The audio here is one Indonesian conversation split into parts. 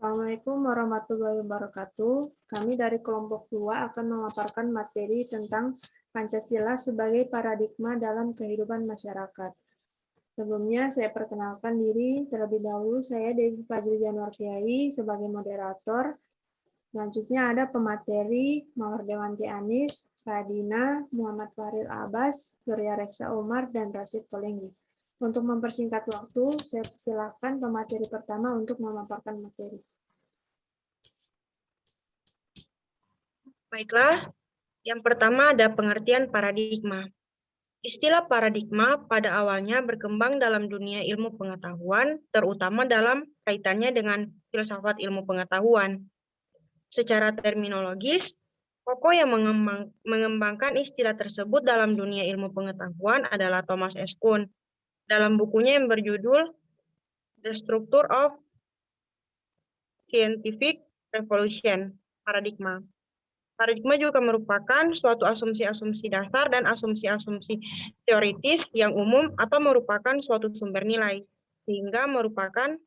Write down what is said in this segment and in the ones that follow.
Assalamualaikum warahmatullahi wabarakatuh. Kami dari kelompok 2 akan memaparkan materi tentang Pancasila sebagai paradigma dalam kehidupan masyarakat. Sebelumnya saya perkenalkan diri terlebih dahulu, saya Dewi Fajri Januar Kiai sebagai moderator. Selanjutnya ada pemateri Mawar Dewanti Anis, Radina, Muhammad Fahril Abbas, Surya Reksa Umar, dan Rasid Kolenggi. Untuk mempersingkat waktu, saya silakan pemateri pertama untuk memaparkan materi. Baiklah, yang pertama ada pengertian paradigma. Istilah paradigma pada awalnya berkembang dalam dunia ilmu pengetahuan, terutama dalam kaitannya dengan filsafat ilmu pengetahuan. Secara terminologis, tokoh yang mengembangkan istilah tersebut dalam dunia ilmu pengetahuan adalah Thomas S. Kuhn. Dalam bukunya yang berjudul The Structure of Scientific Revolution, Paradigma. Paradigma juga merupakan suatu asumsi-asumsi dasar dan asumsi-asumsi teoritis yang umum atau merupakan suatu sumber nilai, sehingga merupakan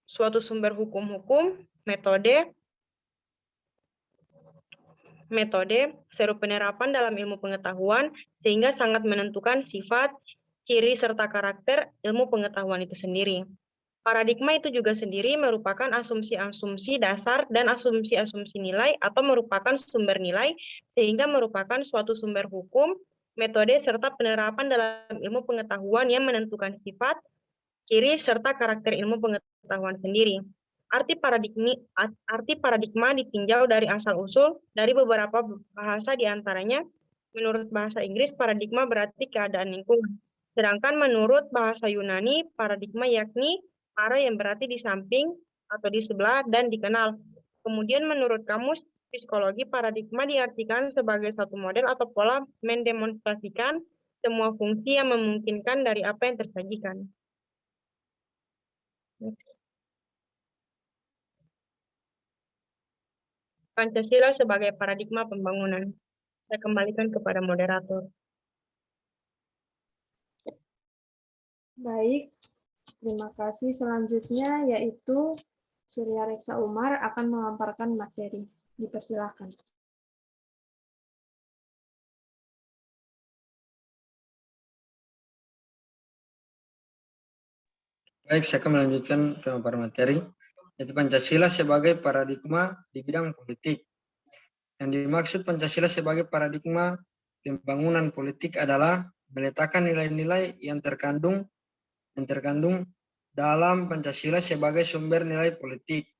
suatu sumber hukum-hukum, metode, seru penerapan dalam ilmu pengetahuan, sehingga sangat menentukan sifat, ciri, serta karakter ilmu pengetahuan itu sendiri. Paradigma itu juga sendiri merupakan asumsi-asumsi dasar dan asumsi-asumsi nilai atau merupakan sumber nilai, sehingga merupakan suatu sumber hukum, metode, serta penerapan dalam ilmu pengetahuan yang menentukan sifat, ciri, serta karakter ilmu pengetahuan sendiri. Arti paradigma ditinjau dari asal-usul dari beberapa bahasa, diantaranya menurut bahasa Inggris paradigma berarti keadaan lingkungan. Sedangkan menurut bahasa Yunani paradigma yakni arah yang berarti di samping atau di sebelah dan dikenal. Kemudian menurut kamus psikologi paradigma diartikan sebagai satu model atau pola mendemonstrasikan semua fungsi yang memungkinkan dari apa yang tersajikan. Pancasila sebagai paradigma pembangunan. Saya kembalikan kepada moderator. Baik, terima kasih. Selanjutnya yaitu Surya Reksa Umar akan memaparkan materi. Dipersilakan. Baik, saya akan melanjutkan pemaparan materi, yaitu Pancasila sebagai paradigma di bidang politik. Yang dimaksud Pancasila sebagai paradigma pembangunan politik adalah meletakkan nilai-nilai yang terkandung dalam Pancasila sebagai sumber nilai politik.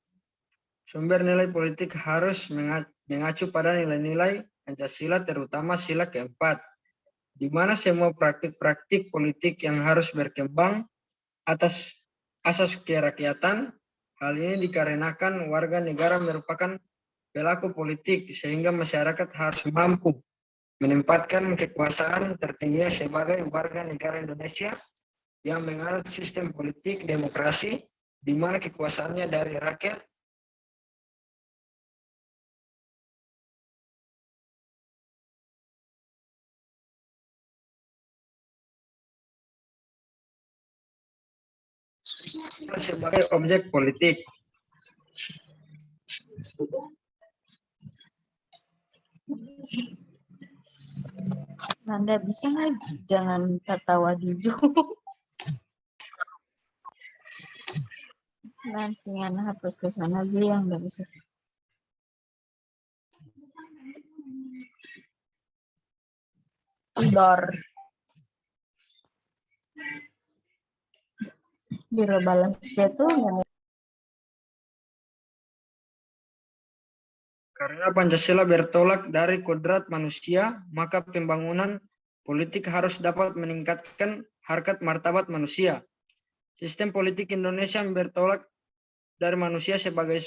Sumber nilai politik harus mengacu pada nilai-nilai Pancasila, terutama sila keempat, di mana semua praktik-praktik politik yang harus berkembang atas asas kerakyatan. Hal ini dikarenakan warga negara merupakan pelaku politik, sehingga masyarakat harus mampu menempatkan kekuasaan tertinggi sebagai warga negara Indonesia yang menganut sistem politik demokrasi, di mana kekuasaannya dari rakyat. Sebagai objek politik. Nanda bisa nggak jangan tertawa di Zoom? Nanti Nanda hapus ke sana aja yang nggak bisa. Tidur. Di balasnya tuh Karena Pancasila bertolak dari kodrat manusia, maka pembangunan politik harus dapat meningkatkan harkat martabat manusia. Sistem politik Indonesia bertolak dari manusia sebagai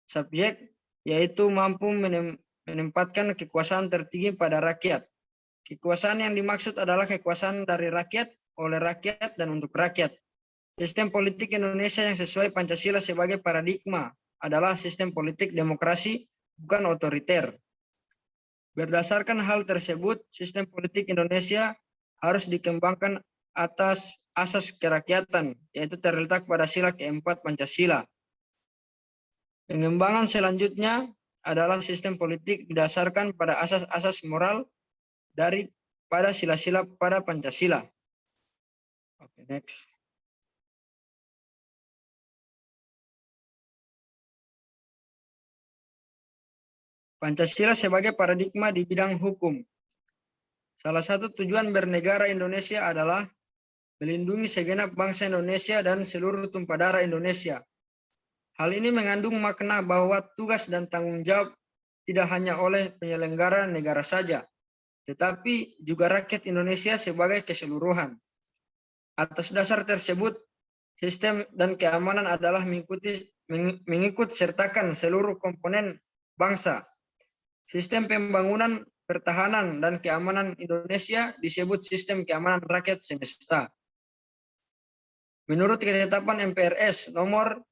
subjek, yaitu mampu menempatkan kekuasaan tertinggi pada rakyat. Kekuasaan yang dimaksud adalah kekuasaan dari rakyat, oleh rakyat, dan untuk rakyat. Sistem politik Indonesia yang sesuai Pancasila sebagai paradigma adalah sistem politik demokrasi, bukan otoriter. Berdasarkan hal tersebut, sistem politik Indonesia harus dikembangkan atas asas kerakyatan, yaitu terletak pada sila keempat Pancasila. Pengembangan selanjutnya adalah sistem politik didasarkan pada asas-asas moral pada sila-sila pada Pancasila. Oke, next. Pancasila sebagai paradigma di bidang hukum. Salah satu tujuan bernegara Indonesia adalah melindungi segenap bangsa Indonesia dan seluruh tumpah darah Indonesia. Hal ini mengandung makna bahwa tugas dan tanggung jawab tidak hanya oleh penyelenggara negara saja, tetapi juga rakyat Indonesia sebagai keseluruhan. Atas dasar tersebut, sistem dan keamanan adalah mengikut sertakan seluruh komponen bangsa. Sistem pembangunan, pertahanan, dan keamanan Indonesia disebut sistem keamanan rakyat semesta. Menurut ketetapan MPRS nomor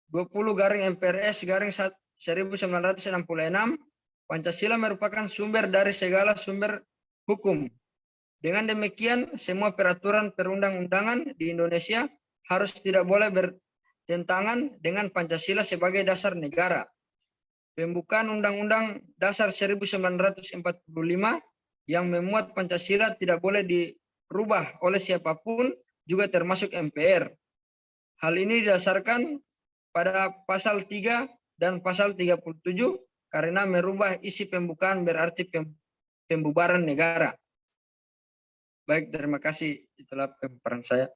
20/MPRS/1966, Pancasila merupakan sumber dari segala sumber hukum. Dengan demikian, semua peraturan perundang-undangan di Indonesia harus tidak boleh bertentangan dengan Pancasila sebagai dasar negara. Pembukaan Undang-Undang Dasar 1945 yang memuat Pancasila tidak boleh dirubah oleh siapapun, juga termasuk MPR. Hal ini didasarkan pada pasal 3 dan pasal 37 karena merubah isi pembukaan berarti pembubaran negara. Baik, terima kasih. Itulah pemaparan saya.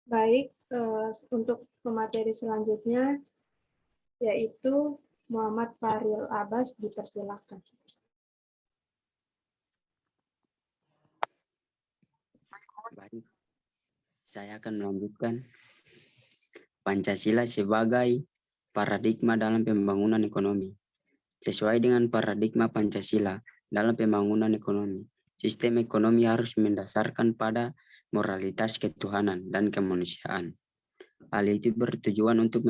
Baik, untuk pemateri selanjutnya yaitu Muhammad Fahril Abbas, dipersilakan. Baik, saya akan melanjutkan Pancasila sebagai paradigma dalam pembangunan ekonomi. Sesuai dengan paradigma Pancasila dalam pembangunan ekonomi, sistem ekonomi harus mendasarkan pada moralitas ketuhanan dan kemanusiaan. Hal itu bertujuan untuk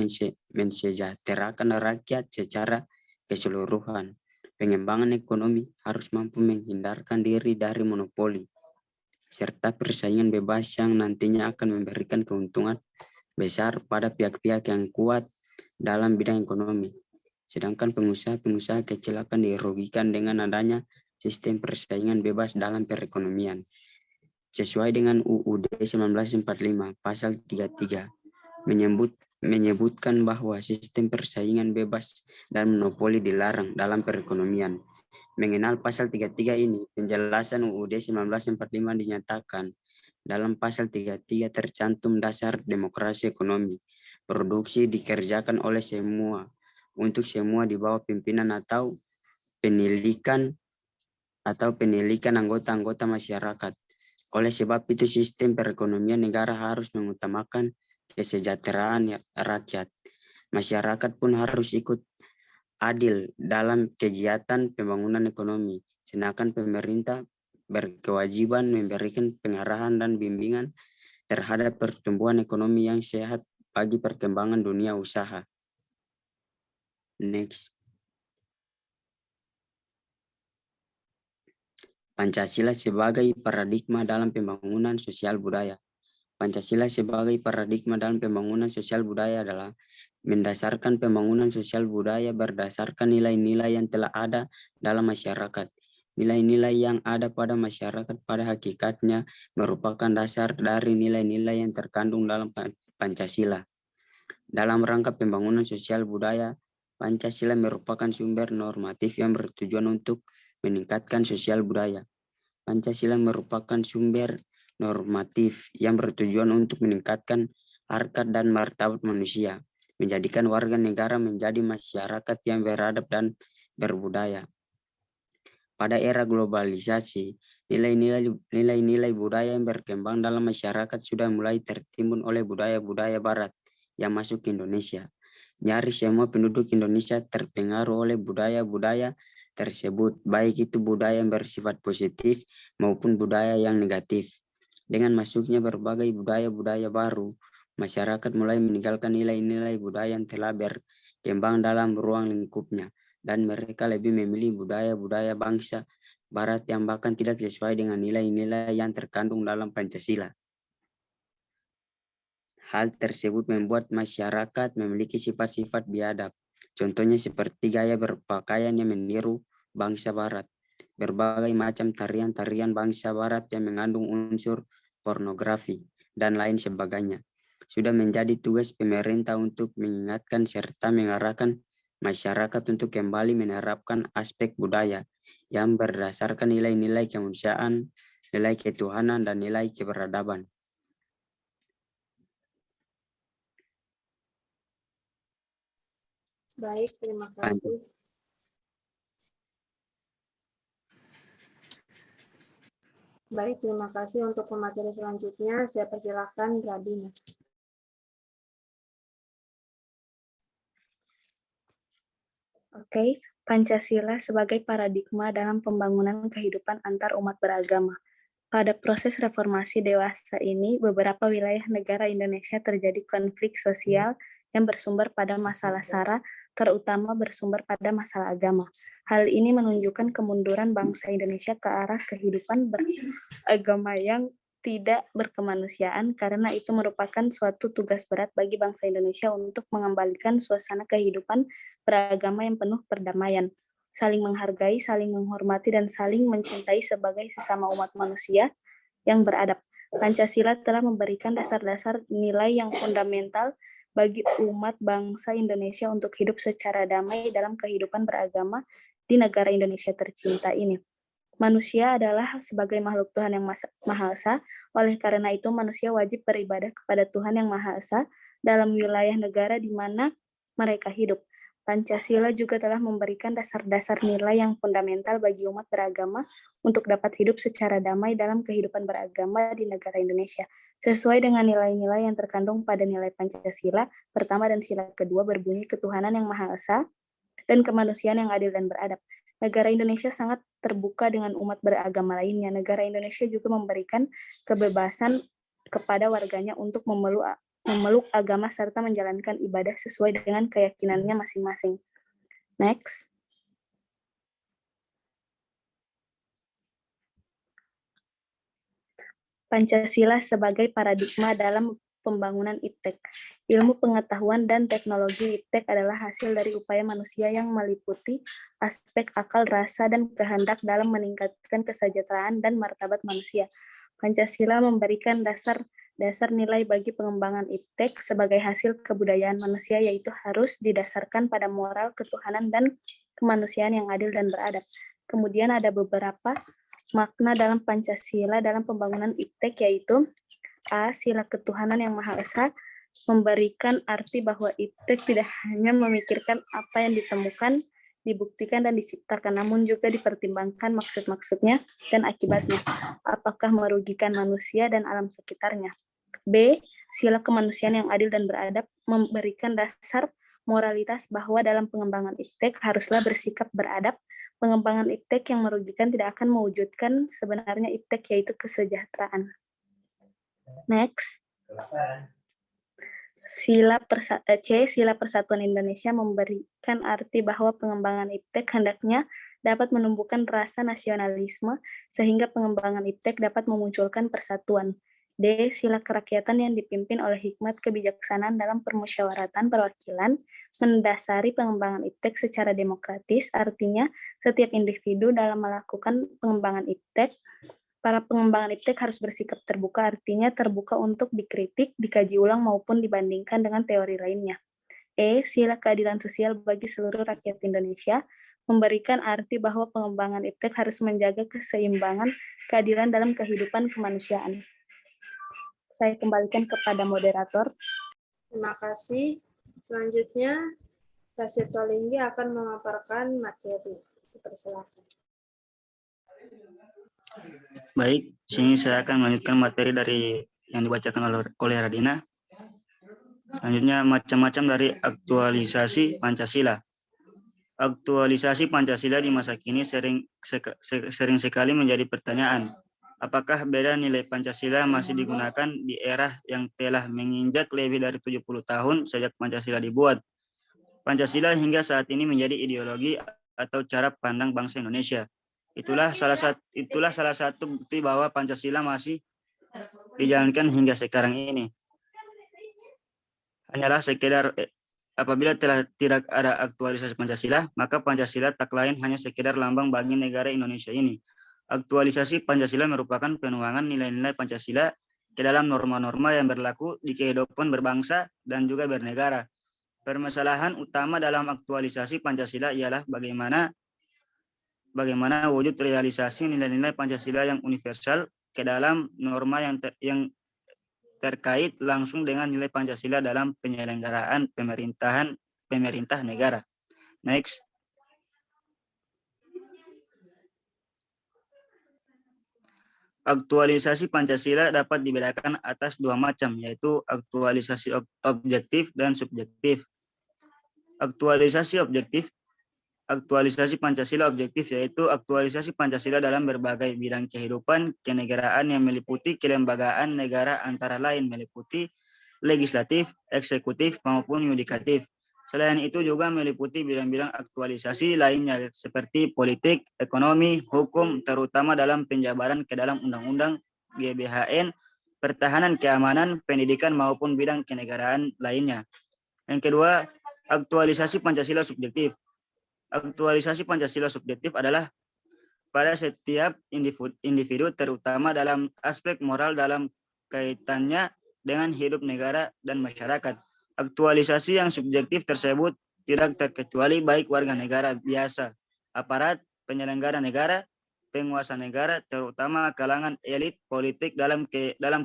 mensejahterakan rakyat secara keseluruhan. Pengembangan ekonomi harus mampu menghindarkan diri dari monopoli, serta persaingan bebas yang nantinya akan memberikan keuntungan besar pada pihak-pihak yang kuat dalam bidang ekonomi. Sedangkan pengusaha-pengusaha kecil akan dirugikan dengan adanya sistem persaingan bebas dalam perekonomian. Sesuai dengan UUD 1945 pasal 33 menyebutkan bahwa sistem persaingan bebas dan monopoli dilarang dalam perekonomian. Mengenal pasal 33 ini, penjelasan UUD 1945 dinyatakan dalam pasal 33 tercantum dasar demokrasi ekonomi. Produksi dikerjakan oleh semua, untuk semua di bawah pimpinan atau penilikan anggota-anggota masyarakat. Oleh sebab itu, sistem perekonomian negara harus mengutamakan kesejahteraan rakyat. Masyarakat pun harus ikut adil dalam kegiatan pembangunan ekonomi, sedangkan pemerintah berkewajiban memberikan pengarahan dan bimbingan terhadap pertumbuhan ekonomi yang sehat bagi perkembangan dunia usaha. Next. Pancasila sebagai paradigma dalam pembangunan sosial budaya. Pancasila sebagai paradigma dalam pembangunan sosial budaya adalah mendasarkan pembangunan sosial budaya berdasarkan nilai-nilai yang telah ada dalam masyarakat. Nilai-nilai yang ada pada masyarakat pada hakikatnya merupakan dasar dari nilai-nilai yang terkandung dalam Pancasila. Dalam rangka pembangunan sosial budaya, Pancasila merupakan sumber normatif yang bertujuan untuk meningkatkan sosial budaya. Pancasila merupakan sumber normatif yang bertujuan untuk meningkatkan harkat dan martabat manusia, menjadikan warga negara menjadi masyarakat yang beradab dan berbudaya. Pada era globalisasi, nilai-nilai budaya yang berkembang dalam masyarakat sudah mulai tertimbun oleh budaya-budaya barat yang masuk ke Indonesia. Nyaris semua penduduk Indonesia terpengaruh oleh budaya-budaya tersebut, baik itu budaya yang bersifat positif maupun budaya yang negatif. Dengan masuknya berbagai budaya-budaya baru, masyarakat mulai meninggalkan nilai-nilai budaya yang telah berkembang dalam ruang lingkupnya, dan mereka lebih memilih budaya-budaya bangsa barat yang bahkan tidak sesuai dengan nilai-nilai yang terkandung dalam Pancasila. Hal tersebut membuat masyarakat memiliki sifat-sifat biadab. Contohnya seperti gaya berpakaian yang meniru bangsa Barat, berbagai macam tarian-tarian bangsa Barat yang mengandung unsur pornografi, dan lain sebagainya. Sudah menjadi tugas pemerintah untuk mengingatkan serta mengarahkan masyarakat untuk kembali menerapkan aspek budaya yang berdasarkan nilai-nilai kemanusiaan, nilai ketuhanan, dan nilai keberadaban. Baik, terima kasih. Baik, terima kasih. Untuk pemateri selanjutnya, saya persilakan Radina. Oke, Pancasila sebagai paradigma dalam pembangunan kehidupan antar umat beragama. Pada proses reformasi dewasa ini, beberapa wilayah negara Indonesia terjadi konflik sosial yang bersumber pada masalah SARA, terutama bersumber pada masalah agama. Hal ini menunjukkan kemunduran bangsa Indonesia ke arah kehidupan beragama yang tidak berkemanusiaan, karena itu merupakan suatu tugas berat bagi bangsa Indonesia untuk mengembalikan suasana kehidupan beragama yang penuh perdamaian, saling menghargai, saling menghormati, dan saling mencintai sebagai sesama umat manusia yang beradab. Pancasila telah memberikan dasar-dasar nilai yang fundamental bagi umat bangsa Indonesia untuk hidup secara damai dalam kehidupan beragama di negara Indonesia tercinta ini. Manusia adalah sebagai makhluk Tuhan yang Maha Esa, oleh karena itu manusia wajib beribadah kepada Tuhan yang Maha Esa dalam wilayah negara di mana mereka hidup. Pancasila juga telah memberikan dasar-dasar nilai yang fundamental bagi umat beragama untuk dapat hidup secara damai dalam kehidupan beragama di negara Indonesia. Sesuai dengan nilai-nilai yang terkandung pada nilai Pancasila, pertama dan sila kedua berbunyi ketuhanan yang Maha Esa dan kemanusiaan yang adil dan beradab. Negara Indonesia sangat terbuka dengan umat beragama lainnya. Negara Indonesia juga memberikan kebebasan kepada warganya untuk memeluk agama serta menjalankan ibadah sesuai dengan keyakinannya masing-masing. Next. Pancasila sebagai paradigma dalam pembangunan IPTEK. Ilmu pengetahuan dan teknologi IPTEK adalah hasil dari upaya manusia yang meliputi aspek akal, rasa, dan kehendak dalam meningkatkan kesejahteraan dan martabat manusia. Pancasila memberikan dasar nilai bagi pengembangan IPTEK sebagai hasil kebudayaan manusia, yaitu harus didasarkan pada moral, ketuhanan, dan kemanusiaan yang adil dan beradab. Kemudian ada beberapa makna dalam Pancasila dalam pembangunan IPTEK, yaitu A. Sila ketuhanan yang Maha Esa memberikan arti bahwa IPTEK tidak hanya memikirkan apa yang ditemukan, dibuktikan, dan diciptakan, namun juga dipertimbangkan maksud-maksudnya dan akibatnya, apakah merugikan manusia dan alam sekitarnya. B. Sila kemanusiaan yang adil dan beradab memberikan dasar moralitas bahwa dalam pengembangan IPTEK haruslah bersikap beradab. Pengembangan IPTEK yang merugikan tidak akan mewujudkan sebenarnya IPTEK, yaitu kesejahteraan. Next. Sila Persatuan Indonesia memberikan arti bahwa pengembangan IPTEK hendaknya dapat menumbuhkan rasa nasionalisme sehingga pengembangan IPTEK dapat memunculkan persatuan. D. Sila kerakyatan yang dipimpin oleh hikmat kebijaksanaan dalam permusyawaratan perwakilan mendasari pengembangan IPTEK secara demokratis, artinya setiap individu dalam melakukan pengembangan IPTEK, para pengembangan IPTEK harus bersikap terbuka, artinya terbuka untuk dikritik, dikaji ulang, maupun dibandingkan dengan teori lainnya. E. Sila keadilan sosial bagi seluruh rakyat Indonesia memberikan arti bahwa pengembangan IPTEK harus menjaga keseimbangan keadilan dalam kehidupan kemanusiaan. Saya kembalikan kepada moderator. Terima kasih. Selanjutnya, Rasito Linggi akan memaparkan materi. Persilakan. Baik, sini saya akan melanjutkan materi dari yang dibacakan oleh Radina. Selanjutnya, macam-macam dari aktualisasi Pancasila. Aktualisasi Pancasila di masa kini sering sekali menjadi pertanyaan. Apakah beda nilai Pancasila masih digunakan di era yang telah menginjak lebih dari 70 tahun sejak Pancasila dibuat? Pancasila hingga saat ini menjadi ideologi atau cara pandang bangsa Indonesia. Itulah salah satu bukti bahwa Pancasila masih dijalankan hingga sekarang ini. hanyalah sekedar apabila telah tidak ada aktualisasi Pancasila, maka Pancasila tak lain hanya sekedar lambang bagi negara Indonesia ini. Aktualisasi Pancasila merupakan penuangan nilai-nilai Pancasila ke dalam norma-norma yang berlaku di kehidupan berbangsa dan juga bernegara. Permasalahan utama dalam aktualisasi Pancasila ialah bagaimana wujud realisasi nilai-nilai Pancasila yang universal ke dalam norma yang terkait langsung dengan nilai Pancasila dalam penyelenggaraan pemerintah negara. Next. Aktualisasi Pancasila dapat dibedakan atas dua macam, yaitu aktualisasi objektif dan subjektif. Aktualisasi Pancasila objektif yaitu aktualisasi Pancasila dalam berbagai bidang kehidupan kenegaraan yang meliputi kelembagaan negara antara lain meliputi legislatif, eksekutif, maupun yudikatif. Selain itu juga meliputi bidang-bidang aktualisasi lainnya seperti politik, ekonomi, hukum, terutama dalam penjabaran ke dalam undang-undang, GBHN, pertahanan keamanan, pendidikan, maupun bidang kenegaraan lainnya. Yang kedua, aktualisasi Pancasila subjektif. Aktualisasi Pancasila subjektif adalah pada setiap individu terutama dalam aspek moral dalam kaitannya dengan hidup negara dan masyarakat. Aktualisasi yang subjektif tersebut tidak terkecuali baik warga negara biasa, aparat, penyelenggara negara, penguasa negara, terutama kalangan elit politik dalam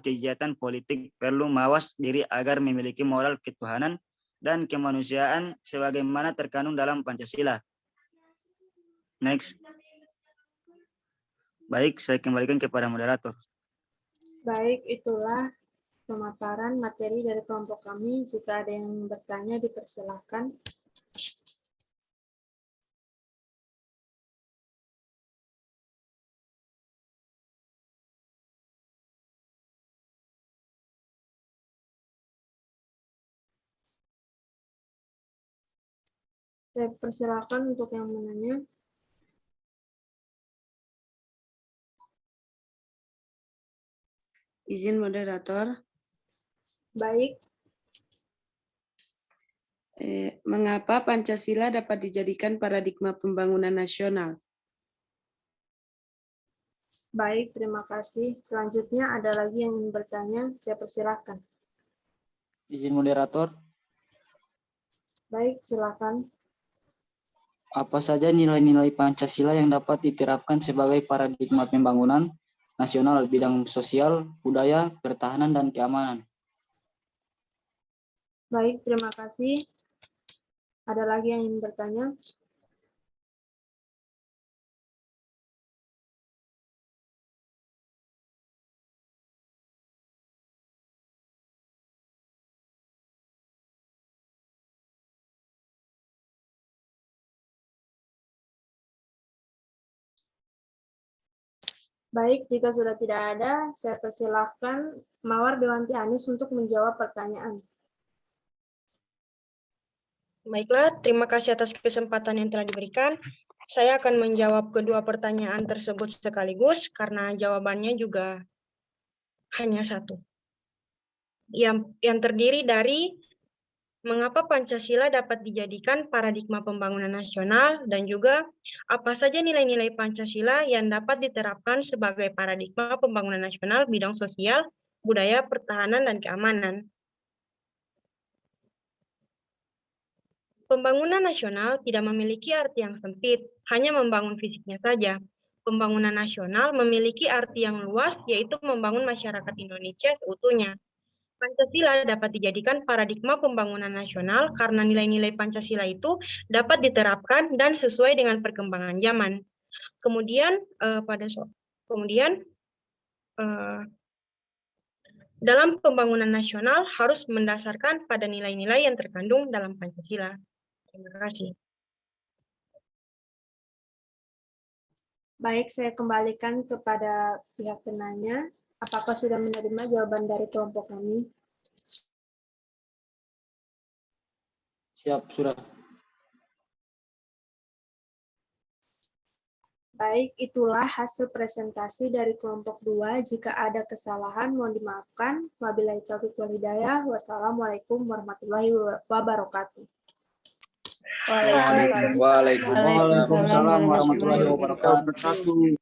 kegiatan politik perlu mawas diri agar memiliki moral ketuhanan dan kemanusiaan sebagaimana terkandung dalam Pancasila. Next. Baik, saya kembalikan kepada moderator. Baik, itulah pemaparan materi dari kelompok kami. Jika ada yang bertanya, dipersilakan. Saya persilakan untuk yang menanya. Izin moderator. Baik. Mengapa Pancasila dapat dijadikan paradigma pembangunan nasional? Baik, terima kasih. Selanjutnya ada lagi yang ingin bertanya, saya persilakan. Izin moderator. Baik, silakan. Apa saja nilai-nilai Pancasila yang dapat diterapkan sebagai paradigma pembangunan nasional bidang sosial, budaya, pertahanan, dan keamanan? Baik, terima kasih. Ada lagi yang ingin bertanya? Baik, jika sudah tidak ada, saya persilahkan Mawar Dewanti Anis untuk menjawab pertanyaan. Baiklah, terima kasih atas kesempatan yang telah diberikan. Saya akan menjawab kedua pertanyaan tersebut sekaligus karena jawabannya juga hanya satu. Yang terdiri dari mengapa Pancasila dapat dijadikan paradigma pembangunan nasional dan juga apa saja nilai-nilai Pancasila yang dapat diterapkan sebagai paradigma pembangunan nasional bidang sosial, budaya, pertahanan, dan keamanan. Pembangunan nasional tidak memiliki arti yang sempit, hanya membangun fisiknya saja. Pembangunan nasional memiliki arti yang luas, yaitu membangun masyarakat Indonesia seutuhnya. Pancasila dapat dijadikan paradigma pembangunan nasional karena nilai-nilai Pancasila itu dapat diterapkan dan sesuai dengan perkembangan zaman. Kemudian dalam pembangunan nasional harus mendasarkan pada nilai-nilai yang terkandung dalam Pancasila. Terima kasih. Baik, saya kembalikan kepada pihak penanya. Apakah sudah menerima jawaban dari kelompok kami? Siap, sudah. Baik, itulah hasil presentasi dari kelompok 2. Jika ada kesalahan, mohon dimaafkan. Wabillahi taufiq wal hidayah. Wassalamualaikum warahmatullahi wabarakatuh. Waalaikumsalam warahmatullahi wabarakatuh.